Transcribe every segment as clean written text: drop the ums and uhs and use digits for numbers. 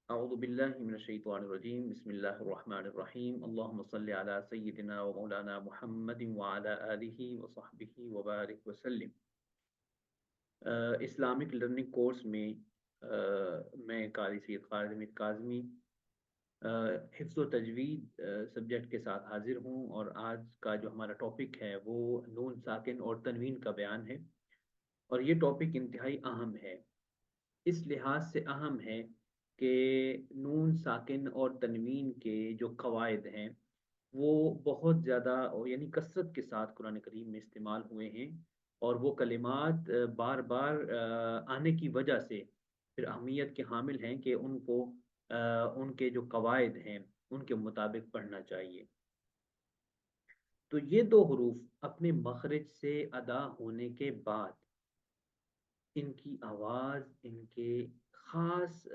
اعوذ باللہ من الشیطان الرجیم بسم اللہ الرحمن الرحیم اللہم صلی علی سیدنا و مولانا محمد وعلی آلہ وصحبہ وبارک وسلم۔ اسلامک لرننگ کورس میں میں قاری سید خالد حمید کاظمی حفظ و تجوید سبجیکٹ کے ساتھ حاضر ہوں، اور آج کا جو ہمارا ٹاپک ہے وہ نون ساکن اور تنوین کا بیان ہے، اور یہ ٹاپک انتہائی اہم ہے۔ اس لحاظ سے اہم ہے کہ نون ساکن اور تنوین کے جو قواعد ہیں وہ بہت زیادہ یعنی کثرت کے ساتھ قرآن کریم میں استعمال ہوئے ہیں، اور وہ کلمات بار بار آنے کی وجہ سے پھر اہمیت کے حامل ہیں کہ ان کو ان کے جو قواعد ہیں ان کے مطابق پڑھنا چاہیے۔ تو یہ دو حروف اپنے مخرج سے ادا ہونے کے بعد ان کی آواز، ان کے خاص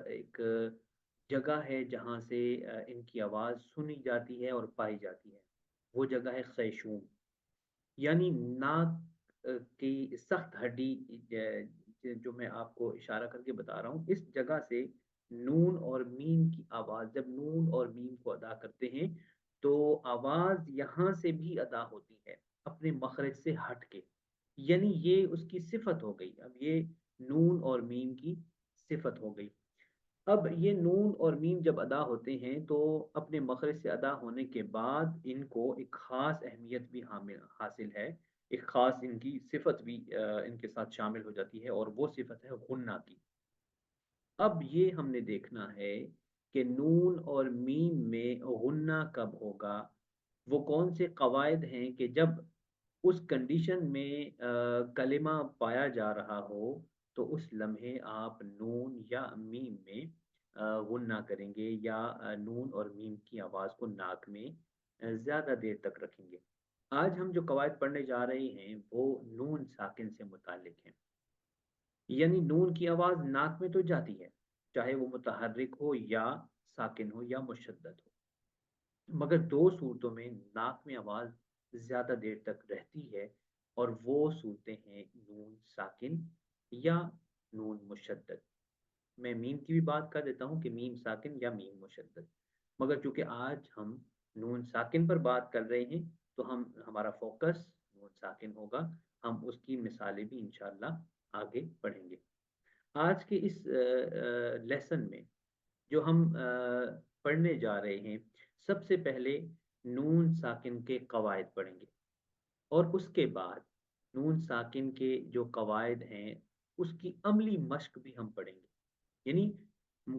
ایک جگہ ہے جہاں سے ان کی آواز سنی جاتی ہے اور پائی جاتی ہے، وہ جگہ ہے خیشوم، یعنی ناک کی سخت ہڈی، جو میں آپ کو اشارہ کر کے بتا رہا ہوں، اس جگہ سے نون اور میم کی آواز، جب نون اور میم کو ادا کرتے ہیں تو آواز یہاں سے بھی ادا ہوتی ہے اپنے مخرج سے ہٹ کے، یعنی یہ اس کی صفت ہو گئی، اب یہ نون اور میم کی صفت ہو گئی۔ اب یہ نون اور میم جب ادا ہوتے ہیں تو اپنے مخرج سے ادا ہونے کے بعد ان کو ایک خاص اہمیت بھی حاصل ہے، ایک خاص ان کی صفت بھی ان کے ساتھ شامل ہو جاتی ہے، اور وہ صفت ہے غنہ کی۔ اب یہ ہم نے دیکھنا ہے کہ نون اور میم میں غنہ کب ہوگا، وہ کون سے قواعد ہیں کہ جب اس کنڈیشن میں کلمہ پایا جا رہا ہو تو اس لمحے آپ نون یا میم میں غنہ کریں گے، یا نون اور میم کی آواز کو ناک میں زیادہ دیر تک رکھیں گے۔ آج ہم جو قواعد پڑھنے جا رہے ہیں وہ نون ساکن سے متعلق ہیں، یعنی نون کی آواز ناک میں تو جاتی ہے، چاہے وہ متحرک ہو یا ساکن ہو یا مشدد ہو، مگر دو صورتوں میں ناک میں آواز زیادہ دیر تک رہتی ہے، اور وہ صورتیں ہیں نون ساکن یا نون مشدد۔ میں میم کی بھی بات کر دیتا ہوں کہ میم ساکن یا میم مشدد، مگر چونکہ آج ہم نون ساکن پر بات کر رہے ہیں تو ہمارا فوکس نون ساکن ہوگا، ہم اس کی مثالیں بھی انشاءاللہ آگے پڑھیں گے۔ آج کے اس لیسن میں جو ہم پڑھنے جا رہے ہیں، سب سے پہلے نون ساکن کے قواعد پڑھیں گے، اور اس کے بعد نون ساکن کے جو قواعد ہیں اس کی عملی مشق بھی ہم پڑھیں گے، یعنی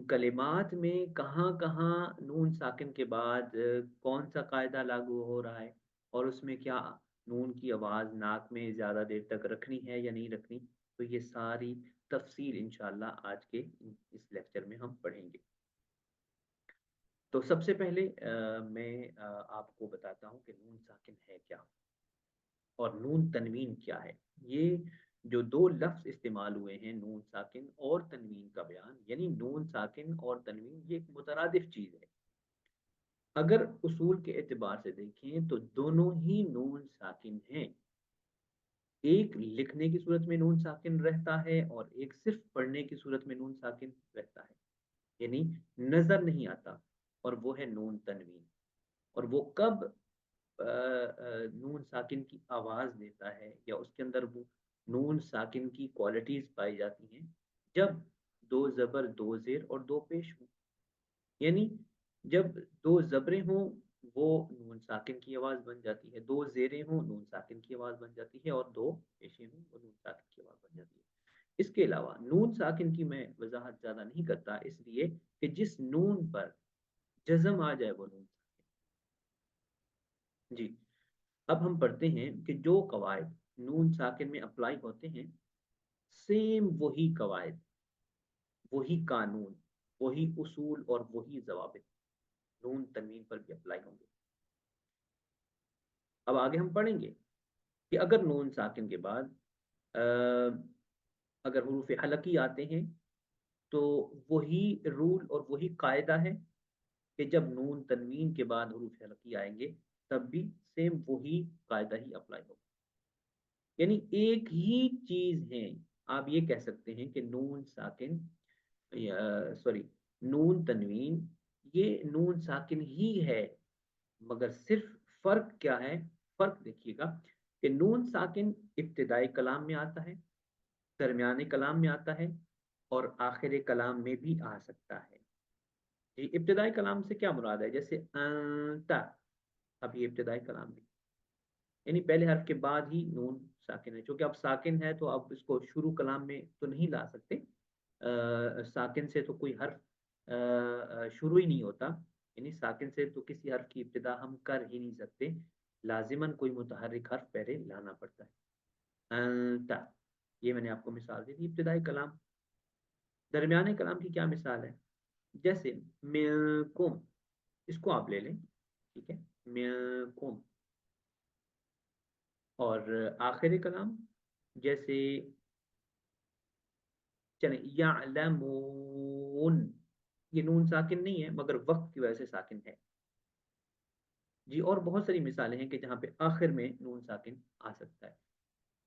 کلمات میں کہاں کہاں نون ساکن کے بعد کون سا قاعدہ لاگو ہو رہا ہے، اور اس میں کیا نون کی آواز ناک میں زیادہ دیر تک رکھنی ہے یا نہیں رکھنی، تو یہ ساری تفصیل انشاءاللہ آج کے اس لیکچر میں ہم پڑھیں گے۔ تو سب سے پہلے میں آپ کو بتاتا ہوں کہ نون ساکن ہے کیا اور نون تنوین کیا ہے۔ یہ جو دو لفظ استعمال ہوئے ہیں، نون ساکن اور تنوین کا بیان، یعنی نون ساکن اور تنوین یہ ایک مترادف چیز ہے۔ اگر اصول کے اعتبار سے دیکھیں تو دونوں ہی نون ساکن ہیں، ایک لکھنے کی صورت میں نون ساکن رہتا ہے اور ایک صرف پڑھنے کی صورت میں نون ساکن رہتا ہے، یعنی نظر نہیں آتا، اور وہ ہے نون تنوین۔ اور وہ کب نون ساکن کی آواز دیتا ہے یا اس کے اندر وہ نون ساکن کی کوالٹیز پائی جاتی ہیں، جب دو زبر، دو زیر اور دو پیش ہوں، یعنی جب دو زبریں ہوں وہ نون ساکن کی آواز بن جاتی ہے، دو زیریں ہوں نون ساکن کی آواز بن جاتی ہے، اور دو پیشیں ہوں وہ نون ساکن کی آواز بن جاتی ہے۔ اس کے علاوہ نون ساکن کی میں وضاحت زیادہ نہیں کرتا، اس لیے کہ جس نون پر جزم آ جائے وہ نون ساکن۔ جی، اب ہم پڑھتے ہیں کہ جو قواعد نون ساکن میں اپلائی ہوتے ہیں، سیم وہی قواعد، وہی قانون، وہی اصول اور وہی ضوابط نون تنوین پر بھی اپلائی ہوں گے۔ اب آگے ہم پڑھیں گے کہ اگر نون ساکن کے بعد آ، اگر حروف حلقی آتے ہیں تو وہی رول اور وہی قاعدہ ہے کہ جب نون تنوین کے بعد حروف حلقی آئیں گے تب بھی سیم وہی قاعدہ ہی اپلائی ہوگا، یعنی ایک ہی چیز ہے۔ آپ یہ کہہ سکتے ہیں کہ نون ساکن، سوری، نون تنوین یہ نون ساکن ہی ہے، مگر صرف فرق کیا ہے؟ فرق دیکھیے گا کہ نون ساکن ابتدائی کلام میں آتا ہے، درمیانے کلام میں آتا ہے، اور آخر کلام میں بھی آ سکتا ہے۔ جی، ابتدائی کلام سے کیا مراد ہے؟ جیسے انت، اب یہ ابتدائی کلام میں، یعنی پہلے حرف کے بعد ہی نون ساکن ہے، چونکہ اب ساکن ہے تو اب اس کو شروع کلام میں تو نہیں لا سکتے۔ ساکن سے تو کوئی حرف شروع ہی نہیں ہوتا، یعنی ساکن سے تو کسی حرف کی ابتدا ہم کر ہی نہیں سکتے، لازماً کوئی متحرک حرف پہلے لانا پڑتا ہے۔ انت، یہ میں نے آپ کو مثال دی تھی ابتدائی کلام۔ درمیانے کلام کی کیا مثال ہے؟ جیسے منکم، اس کو آپ لے لیں، ٹھیک ہے، منکم، اور آخر کلام جیسے چلیں یعلمون، یہ نون ساکن نہیں ہے مگر وقت کی وجہ سے ساکن ہے۔ جی، اور بہت ساری مثالیں ہیں کہ جہاں پہ آخر میں نون ساکن آ سکتا ہے۔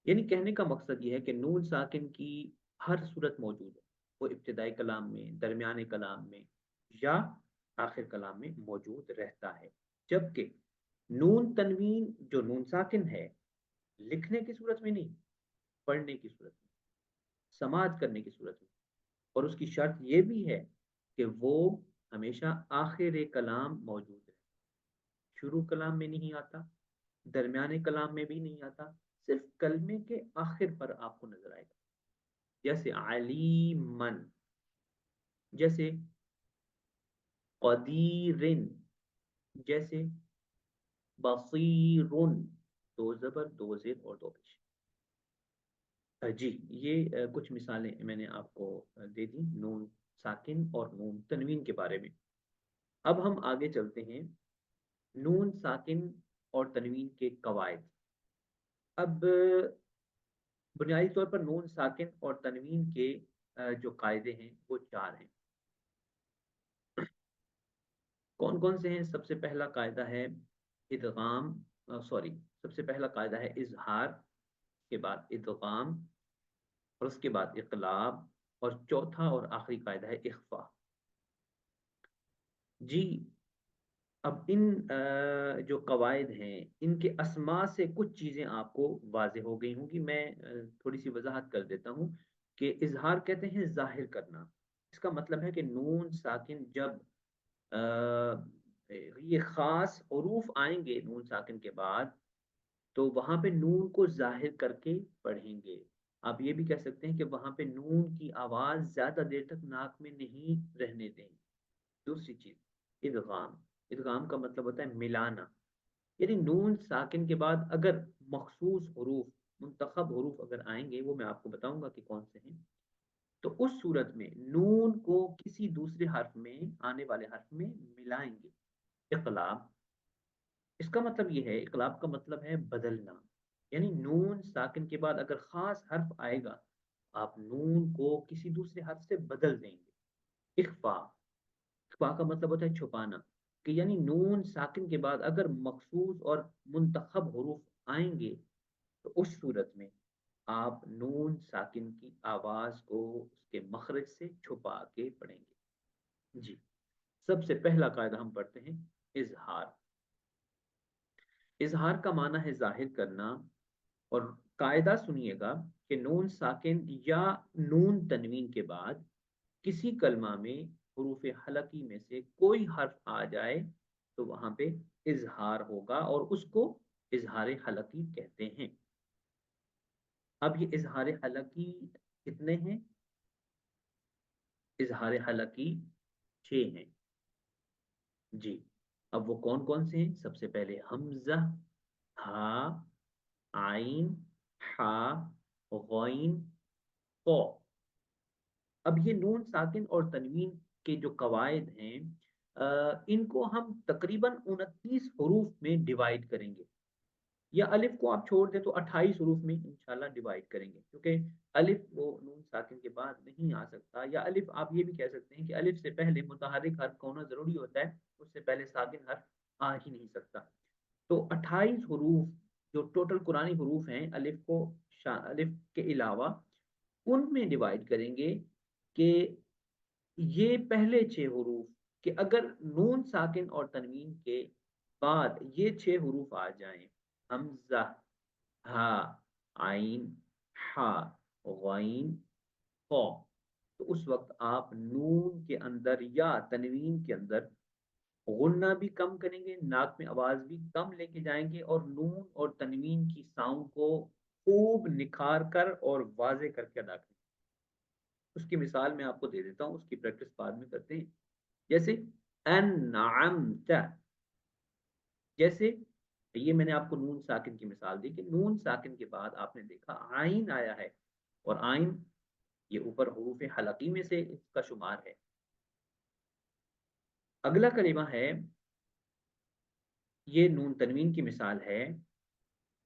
یعنی کہنے کا مقصد یہ ہے کہ نون ساکن کی ہر صورت موجود ہے، وہ ابتدائی کلام میں، درمیانے کلام میں یا آخر کلام میں موجود رہتا ہے، جبکہ نون تنوین جو نون ساکن ہے، لکھنے کی صورت میں نہیں، پڑھنے کی صورت میں، سماعت کرنے کی صورت میں، اور اس کی شرط یہ بھی ہے کہ وہ ہمیشہ آخر کلام موجود ہے، شروع کلام میں نہیں آتا، درمیانے کلام میں بھی نہیں آتا، صرف کلمے کے آخر پر آپ کو نظر آئے گا۔ جیسے علیمن، جیسے قدیرن، جیسے بصیرن، دو زبر، دو زیر اور دو پیش۔ جی، یہ کچھ مثالیں میں نے آپ کو دے دی نون ساکن اور نون تنوین کے بارے میں۔ اب ہم آگے چلتے ہیں نون ساکن اور تنوین کے قواعد۔ اب بنیادی طور پر نون ساکن اور تنوین کے جو قاعدے ہیں وہ چار ہیں۔ کون کون سے ہیں؟ سب سے پہلا قاعدہ ہے ادغام، سب سے پہلا قاعدہ ہے اظہار، اس کے بعد ادغام، اور اس کے بعد اقلاب، اور چوتھا اور آخری قاعدہ ہے اخفا۔ جی، اب ان جو قواعد ہیں ان کے اسماء سے کچھ چیزیں آپ کو واضح ہو گئی ہوں گی، میں تھوڑی سی وضاحت کر دیتا ہوں کہ اظہار کہتے ہیں ظاہر کرنا۔ اس کا مطلب ہے کہ نون ساکن جب یہ خاص حروف آئیں گے نون ساکن کے بعد، تو وہاں پہ نون کو ظاہر کر کے پڑھیں گے۔ آپ یہ بھی کہہ سکتے ہیں کہ وہاں پہ نون کی آواز زیادہ دیر تک ناک میں نہیں رہنے دیں گے۔ دوسری چیز ادغام، ادغام کا مطلب ہوتا ہے ملانا، یعنی نون ساکن کے بعد اگر مخصوص حروف، منتخب حروف اگر آئیں گے، وہ میں آپ کو بتاؤں گا کہ کون سے ہیں، تو اس صورت میں نون کو کسی دوسرے حرف میں، آنے والے حرف میں ملائیں گے۔ اقلاب، اس کا مطلب یہ ہے، اقلاب کا مطلب ہے بدلنا، یعنی نون ساکن کے بعد اگر خاص حرف آئے گا، آپ نون کو کسی دوسرے حرف سے بدل دیں گے۔ اخفا، اخفا کا مطلب ہوتا ہے چھپانا، کہ یعنی نون ساکن کے بعد اگر مخصوص اور منتخب حروف آئیں گے تو اس صورت میں آپ نون ساکن کی آواز کو اس کے مخرج سے چھپا کے پڑھیں گے۔ جی، سب سے پہلا قاعدہ ہم پڑھتے ہیں اظہار۔ اظہار کا معنی ہے ظاہر کرنا، اور قاعدہ سنیے گا کہ نون ساکن یا نون تنوین کے بعد کسی کلمہ میں حروف حلقی میں سے کوئی حرف آ جائے تو وہاں پہ اظہار ہوگا، اور اس کو اظہار حلقی کہتے ہیں۔ اب یہ اظہار حلقی کتنے ہیں؟ اظہار حلقی 6 ہیں۔ جی، اب وہ کون کون سے ہیں؟ سب سے پہلے حمزہ، ہا، عین، حا، غین، قو۔ اب یہ نون ساکن اور تنوین کے جو قواعد ہیں، ان کو ہم تقریباً 29 حروف میں ڈیوائڈ کریں گے، یا الف کو آپ چھوڑ دیں تو 28 حروف میں انشاءاللہ ڈیوائڈ کریں گے، کیونکہ الف وہ نون ساکن کے بعد نہیں آ سکتا، یا الف آپ یہ بھی کہہ سکتے ہیں کہ الف سے پہلے متحرک حرف کا ہونا ضروری ہوتا ہے، اس سے پہلے ساکن حرف آ ہی نہیں سکتا۔ تو 28 حروف جو ٹوٹل قرآنی حروف ہیں، الف کو الف کے علاوہ ان میں ڈیوائڈ کریں گے کہ یہ پہلے 6 حروف کہ اگر نون ساکن اور تنوین کے بعد یہ 6 حروف آ جائیں، حمزہ، ہا، عین، ہا، غین، خا، تو اس وقت آپ نون کے اندر یا تنوین کے اندر غنہ بھی کم کریں گے، ناک میں آواز بھی کم لے کے جائیں گے، اور نون اور تنوین کی ساؤنڈ کو خوب نکھار کر اور واضح کر کے ادا کریں۔ اس کی مثال میں آپ کو دے دیتا ہوں، اس کی پریکٹس بعد میں کرتے ہیں۔ جیسے انعمت، جیسے یہ میں نے آپ کو نون ساکن کی مثال دی کہ نون ساکن کے بعد آپ نے دیکھا آئین آیا ہے، اور آئین یہ اوپر حروف حلقی میں سے اس کا شمار ہے۔ اگلا کلمہ ہے، یہ نون تنوین کی مثال ہے،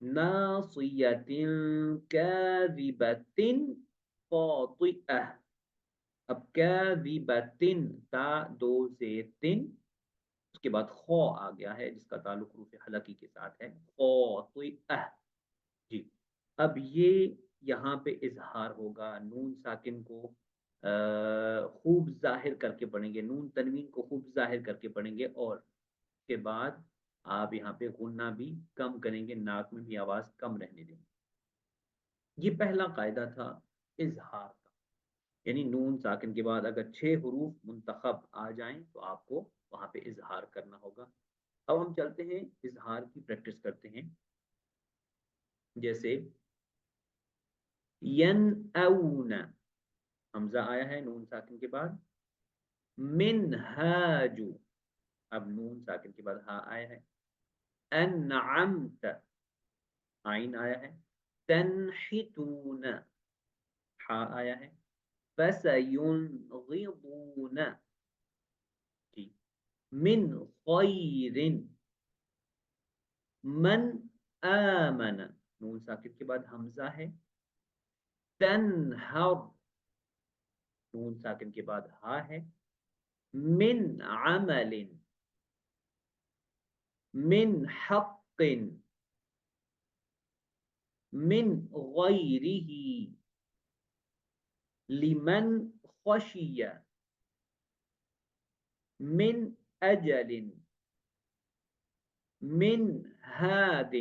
ناصیۃ کاذبۃ خاطئہ۔ اب کاذبۃ، تا دو سے تن، اس کے بعد خو آ گیا ہے جس کا تعلق حروف حلقی کے ساتھ ہے، خاطئہ۔ جی، اب یہ یہاں پہ اظہار ہوگا، نون ساکن کو خوب ظاہر کر کے پڑھیں گے، نون تنوین کو خوب ظاہر کر کے پڑھیں گے، اور اس کے بعد آپ یہاں پہ غنہ بھی کم کریں گے، ناک میں بھی آواز کم رہنے دیں گے۔ یہ پہلا قاعدہ تھا اظہار کا، یعنی نون ساکن کے بعد اگر 6 حروف منتخب آ جائیں تو آپ کو وہاں پہ اظہار کرنا ہوگا۔ اب ہم چلتے ہیں اظہار کی پریکٹس کرتے ہیں۔ جیسے ین اون، حمزہ آیا ہے نون ساکن کے بعد، منہاج، اب نون ساکن کے بعد ہا آیا ہے، انعمت، آئین آیا ہے، تنحتون، ہا آیا ہے، فسینغضون، جی، من خیر، من آمن، نون ساکن کے بعد حمزہ ہے، تنہر، نون ساکن کے بعد ہا ہے، من عمل، من حق، من غیرہ، لمن خشی، من اجل، من ہاد۔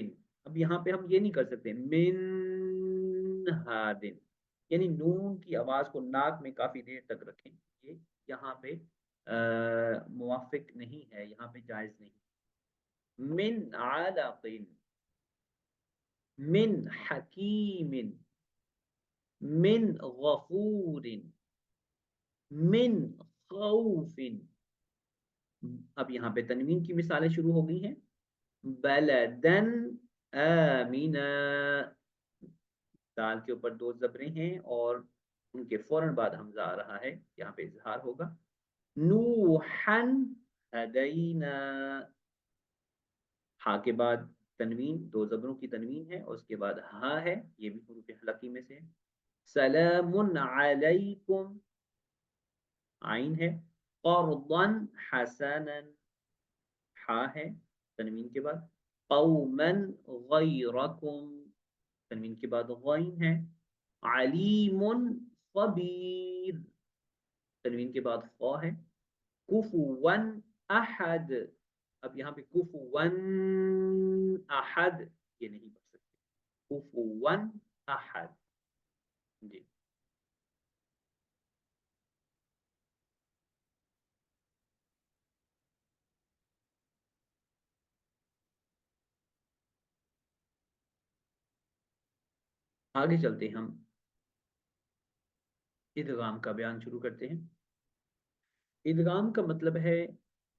اب یہاں پہ ہم یہ نہیں کر سکتے من ہاد، یعنی نون کی آواز کو ناک میں کافی دیر تک رکھیں، یہ یہاں پہ موافق نہیں ہے، یہاں پہ جائز نہیں۔ من علق، من حکیم، من غفور، من خوف۔ اب یہاں پہ تنوین کی مثالیں شروع ہو گئی ہیں، بلدن آمنا، دال کے اوپر 2 زبریں ہیں اور ان کے فوراً بعد حمزہ آ رہا ہے، یہاں پہ اظہار ہوگا۔ نوحن ہدینا، ہا کے بعد تنوین، 2 زبروں کی تنوین ہے، اور اس کے بعد ہا ہے، یہ بھی حروف حلقی میں سے ہے۔ سلام علیکم، عین ہے، قرضا حسنا، ہا ہے تنوین کے بعد، قوما غیرکم، تنوین کے بعد غین ہے، علیم خبیر، تنوین کے بعد خا ہے، کفوا احد۔ اب یہاں پہ کفوا احد یہ نہیں پڑھ سکتے، کفوا احد، جی۔ آگے چلتے ہم ادغام کا بیان شروع کرتے ہیں۔ ادغام کا مطلب ہے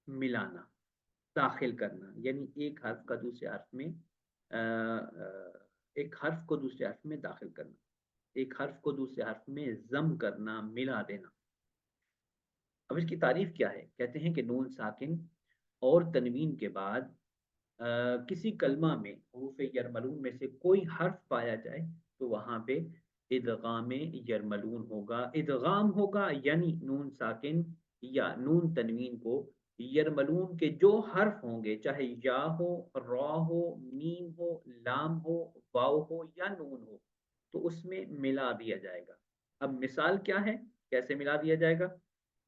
ملانا، داخل کرنا، یعنی ایک حرف کا دوسرے حرف میں ایک حرف کو دوسرے حرف میں داخل کرنا، ایک حرف کو دوسرے حرف میں ضم کرنا، ملا دینا۔ اب اس کی تعریف کیا ہے؟ کہتے ہیں کہ نون ساکن اور تنوین کے بعد کسی کلمہ میں حروف یرملون میں سے کوئی حرف پایا جائے تو وہاں پہ ادغام یرملون ہوگا۔ ادغام ہوگا یعنی نون ساکن یا نون تنوین کو یرملون کے جو حرف ہوں گے، چاہے یا ہو، را ہو، میم ہو، لام ہو، واو ہو یا نون ہو، تو اس میں ملا دیا جائے گا۔ اب مثال کیا ہے، کیسے ملا دیا جائے گا؟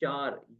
4,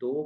2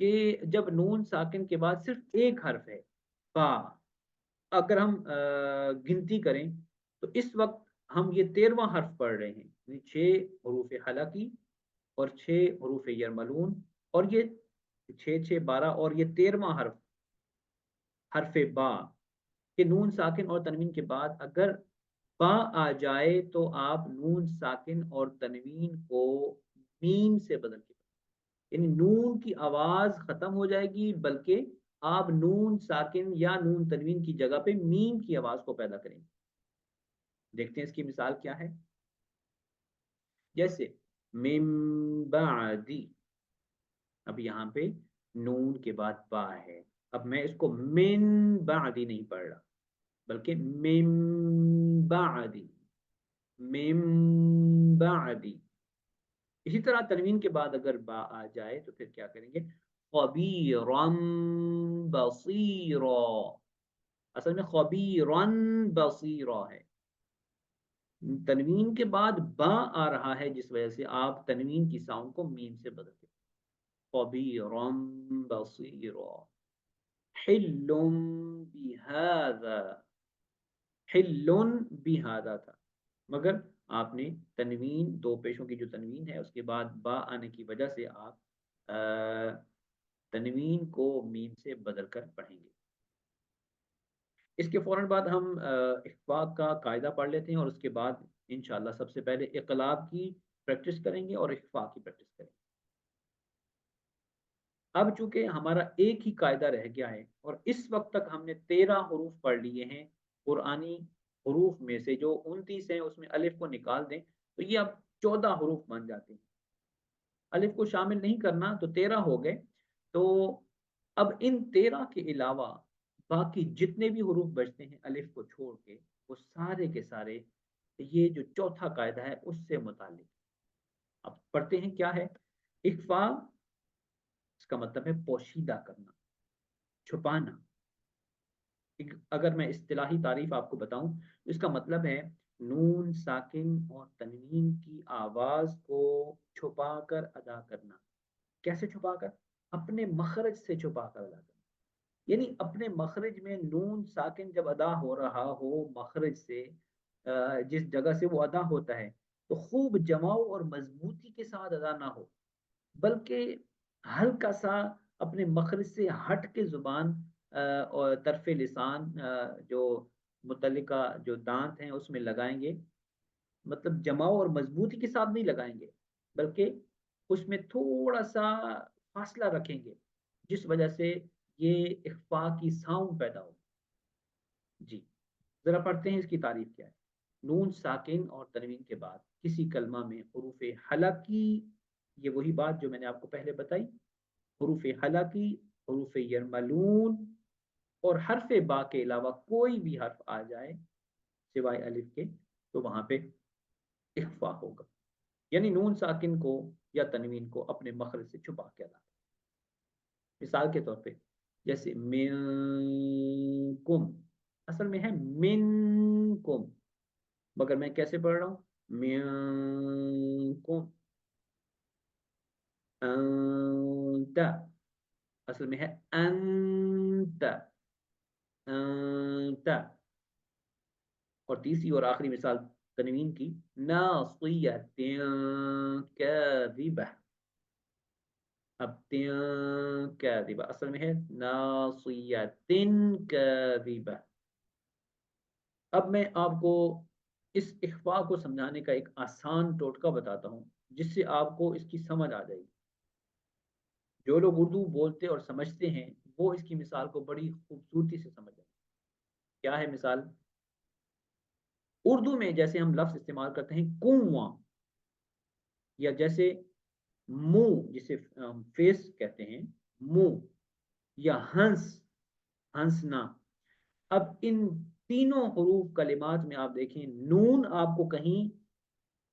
کہ جب نون ساکن کے بعد صرف ایک حرف ہے با، اگر ہم گنتی کریں تو اس وقت ہم یہ 13واں حرف پڑھ رہے ہیں، یعنی 6 حروف حلقی اور 6 حروف یرملون، اور یہ 6 6 12 اور یہ 13واں حرف حرف با، کہ نون ساکن اور تنوین کے بعد اگر با آ جائے تو آپ نون ساکن اور تنوین کو میم سے بدل کے، یعنی نون کی آواز ختم ہو جائے گی، بلکہ آپ نون ساکن یا نون تنوین کی جگہ پہ میم کی آواز کو پیدا کریں گے۔ دیکھتے ہیں اس کی مثال کیا ہے، جیسے من بعدی، اب یہاں پہ نون کے بعد با ہے، اب میں اس کو من بعدی نہیں پڑھ رہا، بلکہ من بعدی، من بعدی۔ اسی طرح تنوین کے بعد اگر با آ جائے تو پھر کیا کریں گے، خبیرا بصیرا، اصل میں خبیرا بصیرا ہے، تنوین کے بعد با آ رہا ہے جس وجہ سے آپ تنوین کی ساؤنڈ کو میم سے بدلتے، خبیرا بصیرا، حل بہذا، حل بہذا تھا، مگر آپ نے تنوین دو پیشوں کی جو تنوین ہے اس کے بعد با آنے کی وجہ سے آپ تنوین کو میم سے بدل کر پڑھیں گے۔ اس کے فوراً بعد ہم اخفاء کا قاعدہ پڑھ لیتے ہیں، اور اس کے بعد انشاءاللہ سب سے پہلے اقلاب کی پریکٹس کریں گے اور اخفاء کی پریکٹس کریں گے۔ اب چونکہ ہمارا ایک ہی قاعدہ رہ گیا ہے اور اس وقت تک ہم نے 13 حروف پڑھ لیے ہیں، قرآنی حروف میں سے جو 29 ہیں اس میں الف کو نکال دیں تو یہ اب 14 حروف بن جاتے ہیں، الف کو شامل نہیں کرنا تو 13 ہو گئے۔ تو اب ان 13 کے علاوہ باقی جتنے بھی حروف بچتے ہیں الف کو چھوڑ کے، وہ سارے کے سارے یہ جو چوتھا قاعدہ ہے اس سے متعلق۔ اب پڑھتے ہیں کیا ہے اخفاء، اس کا مطلب ہے پوشیدہ کرنا، چھپانا۔ اگر میں اصطلاحی تعریف آپ کو بتاؤں تو اس کا مطلب ہے نون ساکن اور تنوین کی آواز کو چھپا کر ادا کرنا۔ کیسے چھپا کر؟ اپنے مخرج سے چھپا کر ادا کرنا، یعنی اپنے مخرج میں نون ساکن جب ادا ہو رہا ہو مخرج سے، جس جگہ سے وہ ادا ہوتا ہے تو خوب جماؤ اور مضبوطی کے ساتھ ادا نہ ہو، بلکہ ہلکا سا اپنے مخرج سے ہٹ کے زبان اور طرف لسان جو متعلقہ جو دانت ہیں اس میں لگائیں گے، مطلب جماؤ اور مضبوطی کے ساتھ نہیں لگائیں گے، بلکہ اس میں تھوڑا سا فاصلہ رکھیں گے، جس وجہ سے یہ اخفاء کی ساؤنڈ پیدا ہو۔ جی ذرا پڑھتے ہیں اس کی تعریف کیا ہے۔ نون ساکن اور تنوین کے بعد کسی کلمہ میں حروف حلقی، یہ وہی بات جو میں نے آپ کو پہلے بتائی، حروف حلقی، حروف یرملون اور حرف با کے علاوہ کوئی بھی حرف آ جائے سوائے الف کے تو وہاں پہ اخفاء ہوگا، یعنی نون ساکن کو یا تنوین کو اپنے مخرج سے چھپا کے ادا۔ مثال کے طور پہ جیسے منکم، اصل میں ہے منکم، مگر میں کیسے پڑھ رہا ہوں، منکم، انت، اصل میں ہے انت، انت۔ اور تیسری اور آخری مثال تنوین کی، ناصیۃ کاذبہ، اب کاذبہ اصل میں ہے ناصیۃ کاذبہ۔ اب میں آپ کو اس اخفاء کو سمجھانے کا ایک آسان ٹوٹکا بتاتا ہوں جس سے آپ کو اس کی سمجھ آ جائے گی۔ جو لوگ اردو بولتے اور سمجھتے ہیں وہ اس کی مثال کو بڑی خوبصورتی سے سمجھ جائیں۔ کیا ہے مثال؟ اردو میں جیسے ہم لفظ استعمال کرتے ہیں کنواں، یا جیسے منہ جسے فیس کہتے ہیں، منہ، یا ہنس، ہنسنا۔ اب ان تینوں حروف کلمات میں آپ دیکھیں نون آپ کو کہیں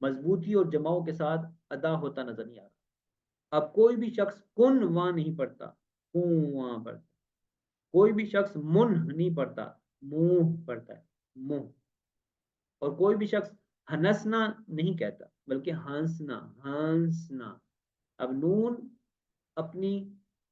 مضبوطی اور جماؤ کے ساتھ ادا ہوتا نظر نہیں آ رہا۔ اب کوئی بھی شخص کن واں نہیں پڑھتا، کنواں پڑھتا، کوئی بھی شخص منہ نہیں پڑھتا، منہ پڑھتا ہے، منہ، اور کوئی بھی شخص ہنسنا نہیں کہتا بلکہ ہنسنا، ہنسنا۔ اب نون اپنی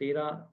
13,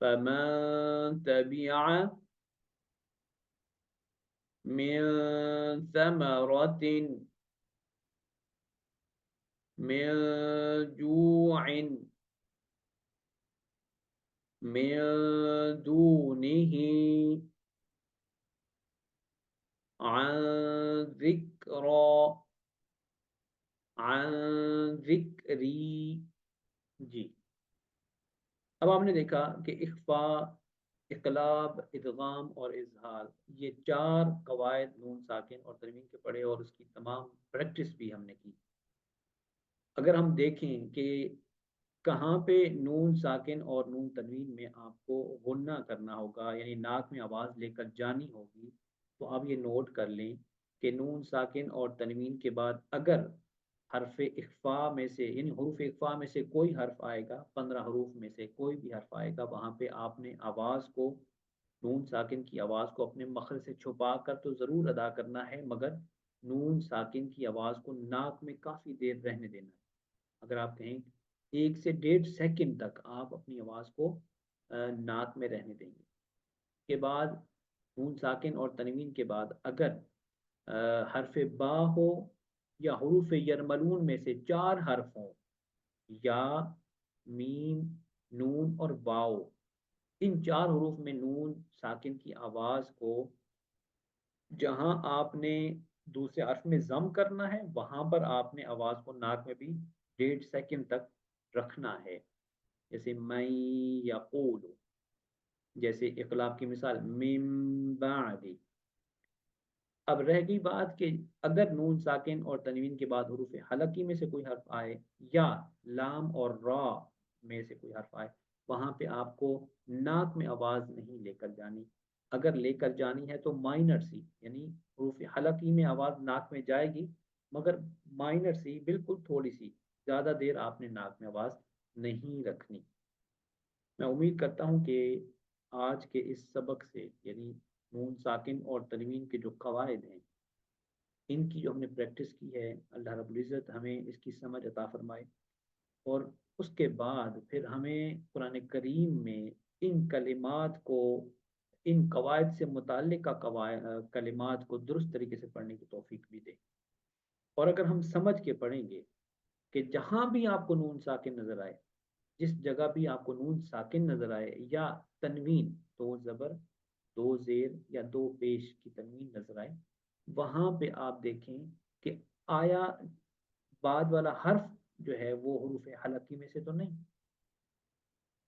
فمن تبع من ثمرة من جوع من دونه عن ذکر عن ذکری. جی، اب آپ نے دیکھا کہ اخفا، اقلاب، ادغام اور اظہار، یہ چار قواعد نون ساکن اور تنوین کے پڑھے اور اس کی تمام پریکٹس بھی ہم نے کی. اگر ہم دیکھیں کہ کہاں پہ نون ساکن اور نون تنوین میں آپ کو غنہ کرنا ہوگا، یعنی ناک میں آواز لے کر جانی ہوگی، تو آپ یہ نوٹ کر لیں کہ نون ساکن اور تنوین کے بعد اگر حرف اخفا میں سے، یعنی حروف اخفا میں سے کوئی حرف آئے گا، 15 حروف میں سے کوئی بھی حرف آئے گا، وہاں پہ آپ نے آواز کو، نون ساکن کی آواز کو اپنے مخرج سے چھپا کر تو ضرور ادا کرنا ہے، مگر نون ساکن کی آواز کو ناک میں کافی دیر رہنے دینا ہے. اگر آپ کہیں 1 سے 1.5 سیکنڈ تک آپ اپنی آواز کو ناک میں رہنے دیں گے. کے بعد نون ساکن اور تنوین کے بعد اگر حرف با ہو یا حروف یرملون میں سے 4 حرف ہوں، یا، میم، نون اور واؤ، ان 4 حروف میں نون ساکن کی آواز کو جہاں آپ نے دوسرے حرف میں ضم کرنا ہے، وہاں پر آپ نے آواز کو ناک میں بھی 1.5 سیکنڈ تک رکھنا ہے. جیسے میں یقول، جیسے اقلاب کی مثال من بعد. اب رہ گئی بات کہ اگر نون ساکن اور تنوین کے بعد حروف حلقی میں سے کوئی حرف آئے یا لام اور را میں سے کوئی حرف آئے، وہاں پہ آپ کو ناک میں آواز نہیں لے کر جانی. اگر لے کر جانی ہے تو مائنر سی، یعنی حروف حلقی میں آواز ناک میں جائے گی، مگر مائنر سی، بالکل تھوڑی سی، زیادہ دیر آپ نے ناک میں آواز نہیں رکھنی. میں امید کرتا ہوں کہ آج کے اس سبق سے، یعنی نون ساکن اور تنوین کے جو قواعد ہیں، ان کی جو ہم نے پریکٹس کی ہے، اللہ رب العزت ہمیں اس کی سمجھ عطا فرمائے، اور اس کے بعد پھر ہمیں قرآن کریم میں ان کلمات کو، ان قواعد سے متعلقہ کلمات کو درست طریقے سے پڑھنے کی توفیق بھی دے. اور اگر ہم سمجھ کے پڑھیں گے کہ جہاں بھی آپ کو نون ساکن نظر آئے، جس جگہ بھی آپ کو نون ساکن نظر آئے یا تنوین، 2 زبر، 2 زیر یا 2 پیش کی تنوین نظر آئے، وہاں پہ آپ دیکھیں کہ آیا بعد والا حرف جو ہے وہ حروف حلقی میں سے تو نہیں.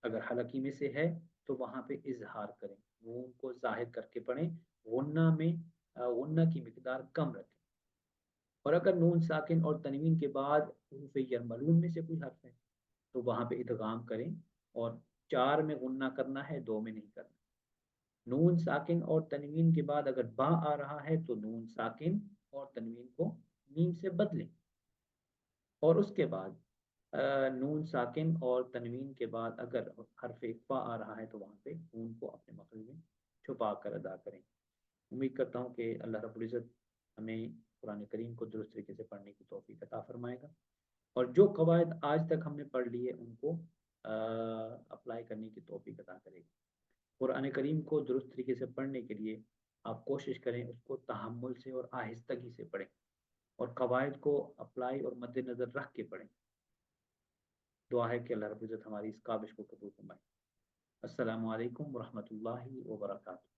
اگر حلقی میں سے ہے تو وہاں پہ اظہار کریں، نون کو ظاہر کر کے پڑھیں، غنہ میں غنہ کی مقدار کم رکھیں. اور اگر نون ساکن اور تنوین کے بعد حروف یرملون میں سے کوئی حرف ہے تو وہاں پہ ادغام کریں، اور 4 میں غنہ کرنا ہے، 2 میں نہیں کرنا. نون ساکن اور تنوین کے بعد اگر با آ رہا ہے تو نون ساکن اور تنوین کو میم سے بدلیں. اور اس کے بعد نون ساکن اور تنوین کے بعد اگر حرف اقفا آ رہا ہے تو وہاں پہ نون کو اپنے مخرج میں چھپا کر ادا کریں. امید کرتا ہوں کہ اللہ رب العزت ہمیں قرآن کریم کو درست طریقے سے پڑھنے کی توفیق عطا فرمائے گا، اور جو قواعد آج تک ہم نے پڑھ لی ہے ان کو اپلائی کرنے کی توفیق عطا کرے گا. قرآن کریم کو درست طریقے سے پڑھنے کے لیے آپ کوشش کریں اس کو تحمل سے اور آہستگی سے پڑھیں، اور قواعد کو اپلائی اور مد نظر رکھ کے پڑھیں. دعا ہے کہ اللہ رب العزت ہماری اس کاوش کو قبول فرمائے. السلام علیکم ورحمۃ اللہ وبرکاتہ.